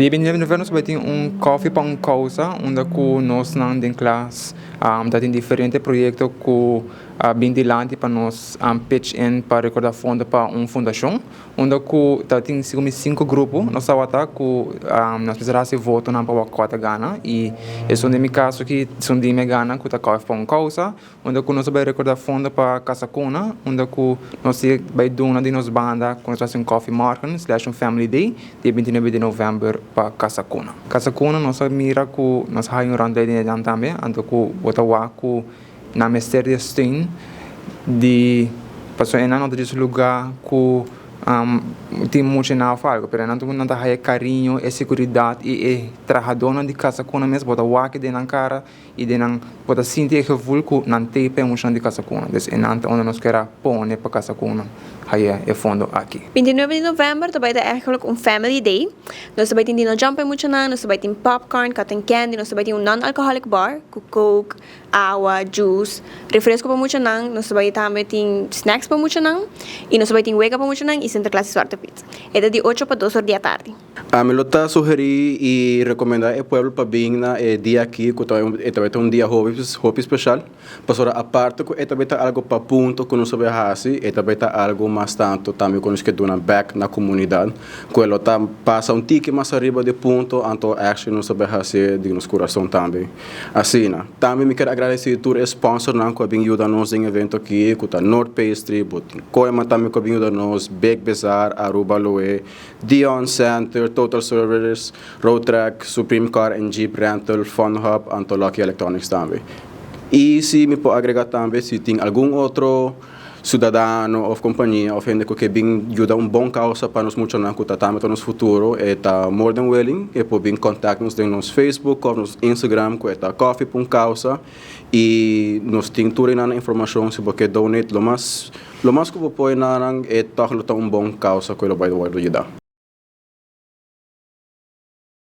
Dia 29 de novembro nós vai ter coffee para causa, onde nós não tem classe, tem diferentes projetos que bem dilante para nós pitch in para recordar fundo para fundação, onde tem 5 grupos, nós estamos nós precisamos voto na para quatro Gana e esse é o meu caso que são de minha Gana que está coffee para causa, onde nós vai recordar fundo para Casa Cuna, onde nós vai doar de nos banda com nós coffee market / family day, dia 29 de novembro para Casa Cuna. Casa Cuna nós mira que nós há randa de também, ando que botawa que na mestre de stein de passou em ano de lugar que tem muito na falco, pero não tá há carinho e segurança e trabalhador de Casa Cuna mesmo botawa que de na cara e de não bota sentir que vulco não tem emoção de Casa Cuna, então onde nós quer pôr para Casa Cuna. Aí é fundo aqui. 29 de novembro vai ter eigenlijk family day. Nós vai ter jumping muito na, nós vai ter popcorn, cotton candy, nós vai ter non-alcoholic bar, com coke, água, juice, refresco para muito na, nós vai também ter snacks para muito na, e nós vai ter wega para muito na e Santa Classe Sorte Pizza. É de 8 para 2 horas da tarde. A me lota sugerir e recomendar o povo para vir na dia aqui, que vai ter dia hobby especial. Pastora a parte que vai ter algo para ponto que nós vai fazer, vai ter algo mais tanto também que nós que dona back na comunidade. Que ela passa tique mais arriba de ponto, então action nós vai fazer de nosso coração também. Assim, também me quero agradecer a sponsor não que vem ajudar nós em evento aqui, que tá North Pastry, Coima também que vem ajudar nós, Big Bazaar, Aruba Loe, Dion Center, Total Service, Road Track, Supreme Car and Jeep Rental, Fun Hub, and Lucky Electronics também. E se me pode agregar também, se tem algum outro cidadão ou companhia ou gente que vem ajudar bom causa para nós muito na que também no futuro, está more than willing, e pode vir contatar-nos no nosso Facebook ou no Instagram, que está coffee.causa, e nós temos toda a informação se você donate, lo mais que você pode dar é bom causa que ele vai ajudar.